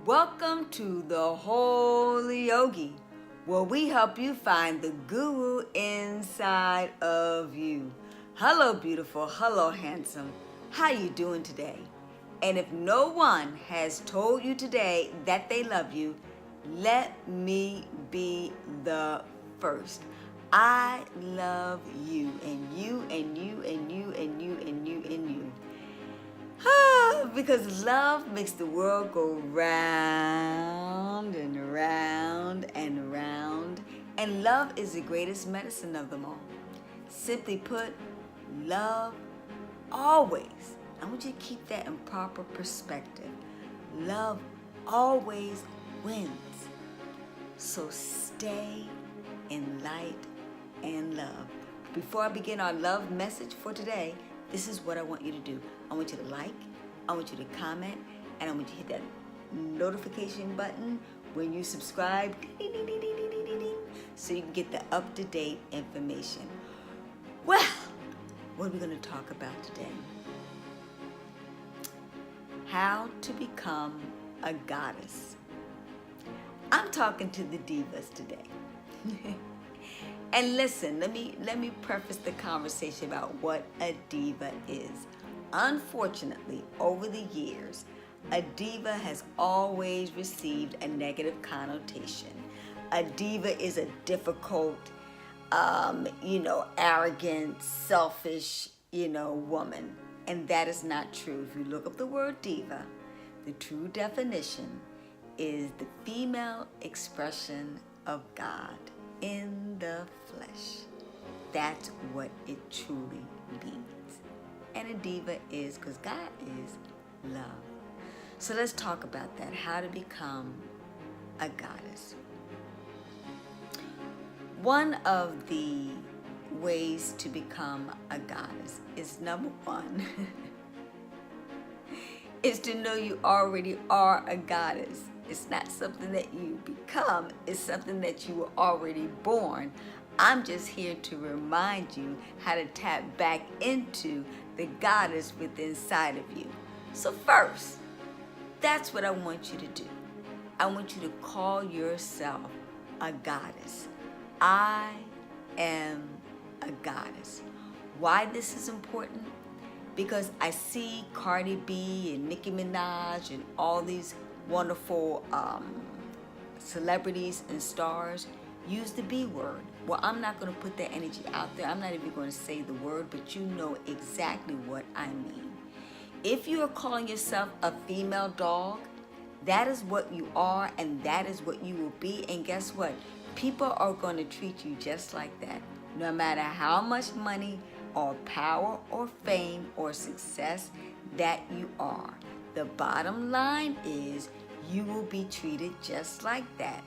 Welcome to the Holy Yogi, where we help you find the guru inside of you. Hello, beautiful. Hello, handsome. How you doing today? And if no one has told you today that they love you, let me be the first. I love you and you and you and you and you and you and you. Because love makes the world go round and round and round. And love is the greatest medicine of them all. Simply put, love always, I want you to keep that in proper perspective. Love always wins. So stay in light and love. Before I begin our love message for today, this is what I want you to do. I want you to like, I want you to comment, and I want you to hit that notification button when you subscribe, so you can get the up-to-date information. Well, what are we going to talk about today? How to become a goddess. I'm talking to the divas today. And listen, let me preface the conversation about what a diva is. Unfortunately, over the years, a diva has always received a negative connotation. A diva is a difficult, arrogant, selfish, woman. And that is not true. If you look up the word diva, the true definition is the female expression of God in the flesh. That's what it truly means. And a diva is, because God is love. So let's talk about that, how to become a goddess. One of the ways to become a goddess is, number one, is to know you already are a goddess. It's not something that you become, it's something that you were already born. I'm just here to remind you how to tap back into the goddess within inside of you. So first, that's what I want you to do. I want you to call yourself a goddess. I am a goddess. Why this is important? Because I see Cardi B and Nicki Minaj and all these wonderful celebrities and stars use the B word. Well, I'm not going to put that energy out there. I'm not even going to say the word, but you know exactly what I mean. If you are calling yourself a female dog, that is what you are and that is what you will be. And guess what? People are going to treat you just like that. No matter how much money or power or fame or success that you are. The bottom line is you will be treated just like that.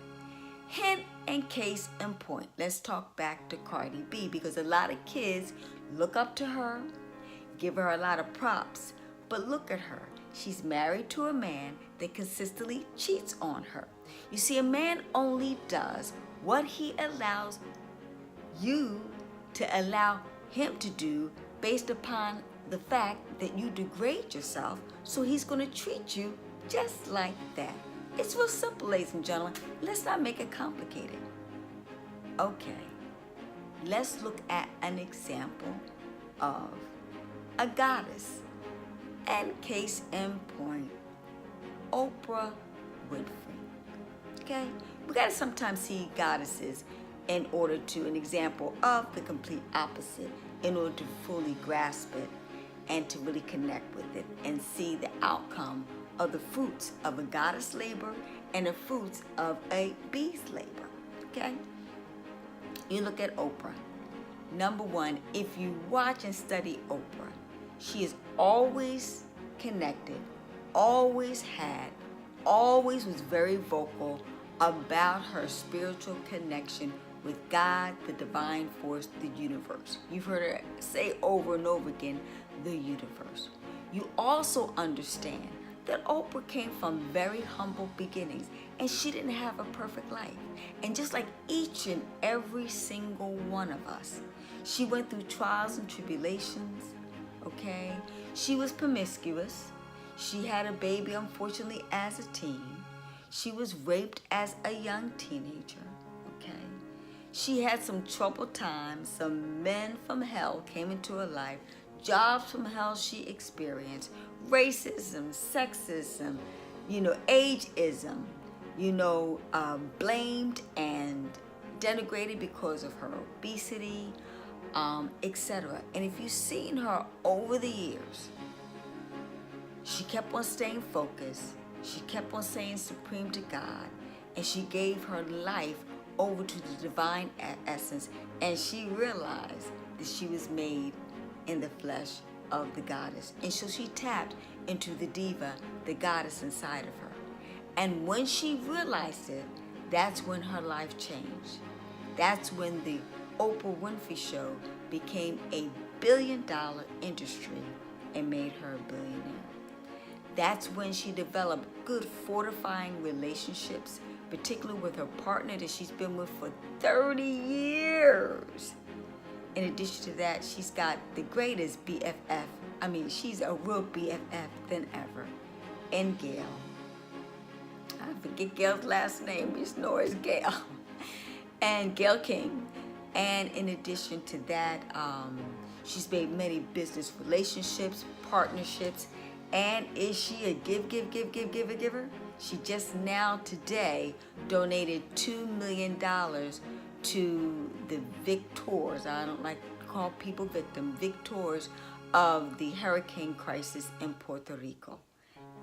Hint and case in point. Let's talk back to Cardi B, because a lot of kids look up to her, give her a lot of props, but look at her. She's married to a man that consistently cheats on her. You see, a man only does what he allows you to allow him to do based upon the fact that you degrade yourself, so he's going to treat you just like that. It's real simple, ladies and gentlemen. Let's not make it complicated. Okay, let's look at an example of a goddess. And case in point, Oprah Winfrey. Okay, we got to sometimes see goddesses in order to, an example of the complete opposite, in order to fully grasp it and to really connect with it and see the outcome of the fruits of a goddess labor and the fruits of a bee's labor. Okay? You look at Oprah. Number one, if you watch and study Oprah, she is always connected, always was very vocal about her spiritual connection with God, the divine force, the universe. You've heard her say over and over again, the universe. You also understand that Oprah came from very humble beginnings and she didn't have a perfect life. And just like each and every single one of us, she went through trials and tribulations, okay? She was promiscuous. She had a baby, unfortunately, as a teen. She was raped as a young teenager, okay? She had some troubled times. Some men from hell came into her life. Jobs from hell she experienced. Racism, sexism, ageism, blamed and denigrated because of her obesity, etc. And if you've seen her over the years, she kept on staying focused. She kept on saying supreme to God. And she gave her life over to the divine essence. And she realized that she was made in the flesh of the goddess. And so she tapped into the diva, the goddess inside of her. And when she realized it, that's when her life changed. That's when the Oprah Winfrey Show became a billion-dollar industry and made her a billionaire. That's when she developed good fortifying relationships, particularly with her partner that she's been with for 30 years. In addition to that, she's got the greatest BFF. I mean, she's a real BFF than ever. And Gayle. I forget Gayle's last name. We just know her as Gayle. And Gayle King. And in addition to that, she's made many business relationships, partnerships. And is she a giver? She just now today donated $2 million to the victors. I don't like to call people victors of the hurricane crisis in Puerto Rico.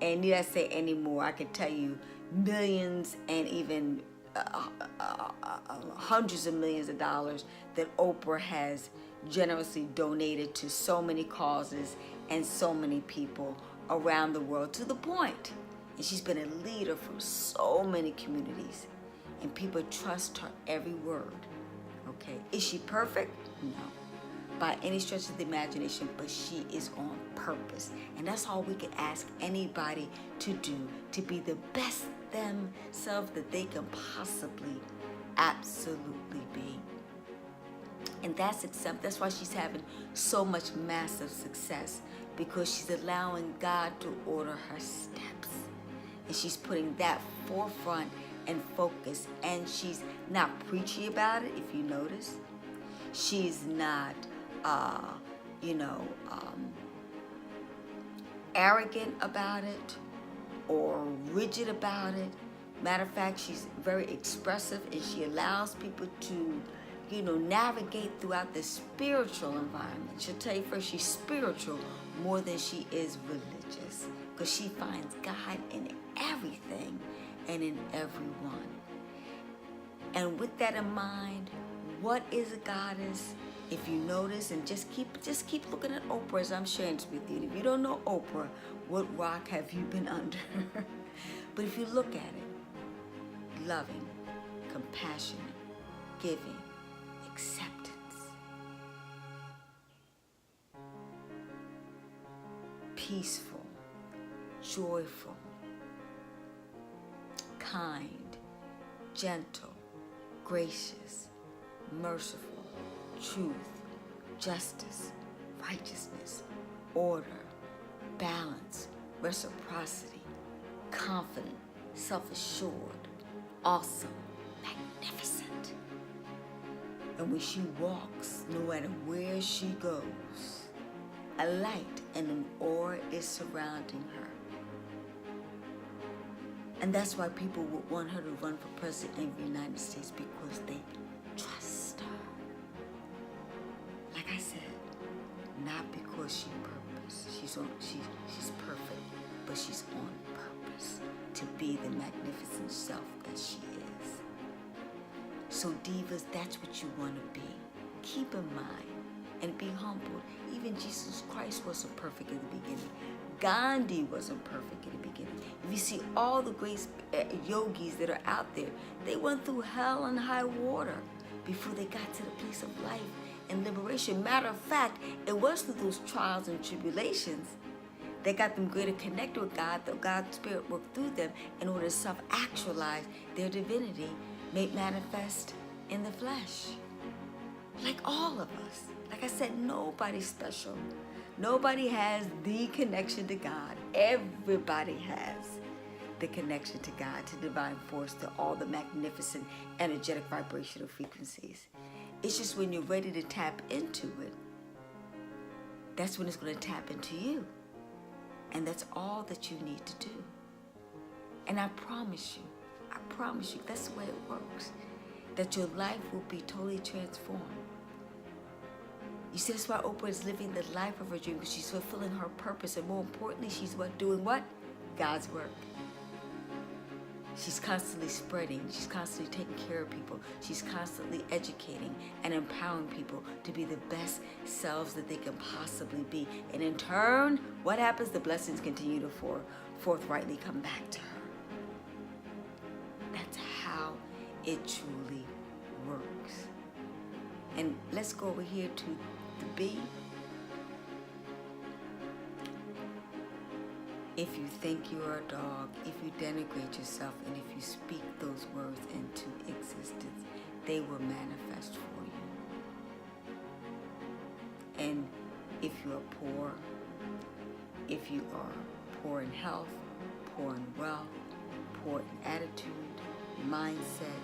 And need I say any more? I could tell you millions and even hundreds of millions of dollars that Oprah has generously donated to so many causes and so many people around the world, to the point. And she's been a leader for so many communities. And people trust her every word. Okay. Is she perfect? No. By any stretch of the imagination, but she is on purpose. And that's all we can ask anybody to do, to be the best themselves that they can possibly absolutely be. And that's why she's having so much massive success, because she's allowing God to order her steps. And she's putting that forefront and focus. And she's not preachy about it, if you notice. She's not, arrogant about it or rigid about it. Matter of fact, she's very expressive, and she allows people to navigate throughout the spiritual environment. She'll tell you first she's spiritual more than she is religious, because she finds God in everything and in everyone. And with that in mind, what is a goddess? If you notice, and just keep looking at Oprah as I'm sharing this with you. If you don't know Oprah, what rock have you been under? But if you look at it, loving, compassionate, giving, acceptance, peaceful, joyful, kind, gentle, gracious, merciful, truth, justice, righteousness, order, balance, reciprocity, confident, self-assured, awesome, magnificent. And when she walks, no matter where she goes, a light and an aura is surrounding her. And that's why people would want her to run for president of the United States, because they trust her. Like I said, not because she's perfect, but she's on purpose to be the magnificent self that she is. So divas, that's what you want to be. Keep in mind and be humbled. Even Jesus Christ wasn't perfect in the beginning. Gandhi wasn't perfect in the beginning. If you see all the great yogis that are out there, they went through hell and high water before they got to the place of life and liberation. Matter of fact, it was through those trials and tribulations that got them greater connected with God, that God's Spirit worked through them in order to self-actualize their divinity made manifest in the flesh. Like all of us. Like I said, nobody's special. Nobody has the connection to God. Everybody has the connection to God, to divine force, to all the magnificent energetic vibrational frequencies. It's just when you're ready to tap into it, that's when it's going to tap into you. And that's all that you need to do. And I promise you, that's the way it works, that your life will be totally transformed. You see, that's why Oprah is living the life of her dream, because she's fulfilling her purpose, and more importantly, she's doing what? God's work. She's constantly spreading. She's constantly taking care of people. She's constantly educating and empowering people to be the best selves that they can possibly be. And in turn, what happens? The blessings continue to forthrightly come back to her. That's how it truly works. And let's go over here to the B. If you think you are a dog, if you denigrate yourself, and if you speak those words into existence, they will manifest for you. And if you are poor, if you are poor in health, poor in wealth, poor in attitude, mindset,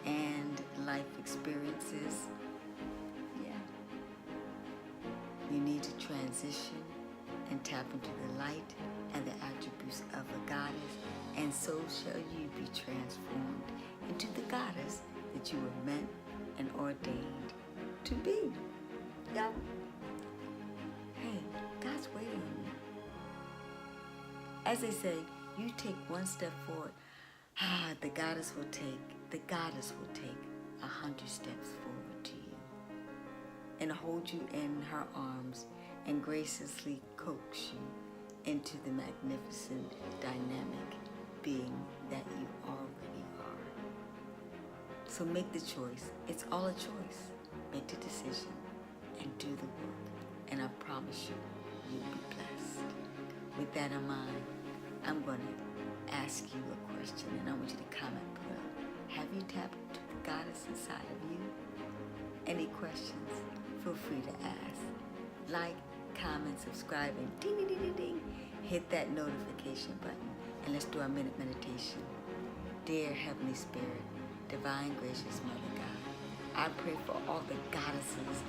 and life experiences, you need to transition and tap into the light and the attributes of a goddess, and so shall you be transformed into the goddess that you were meant and ordained to be. Yeah. Hey, God's waiting on you. As they say, you take one step forward, the goddess will take 100 steps forward to you and hold you in her arms and graciously coax you into the magnificent, dynamic being that you already are. So make the choice. It's all a choice. Make the decision and do the work. And I promise you, you'll be blessed. With that in mind, I'm going to ask you a question, and I want you to comment below. Have you tapped into the goddess inside of you? Any questions? Feel free to ask. Like, comment, subscribe, and ding, ding, ding, ding, ding. Hit that notification button, and let's do our minute meditation. Dear Heavenly Spirit, Divine Gracious Mother God, I pray for all the goddesses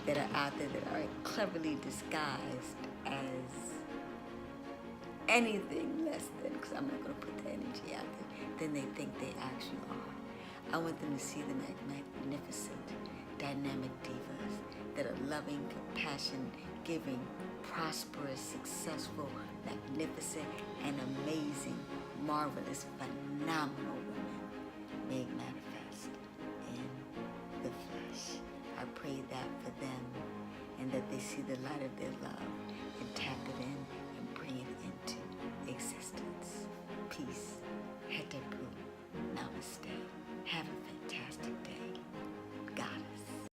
that are out there that are cleverly disguised as anything less than, because I'm not going to put the energy out there, than they think they actually are. I want them to see the magnificent, dynamic divas that are loving, compassion, giving, prosperous, successful, magnificent, and amazing, marvelous, phenomenal women made manifest in the flesh. I pray that for them, and that they see the light of their love and tap it in and bring it into existence. Peace.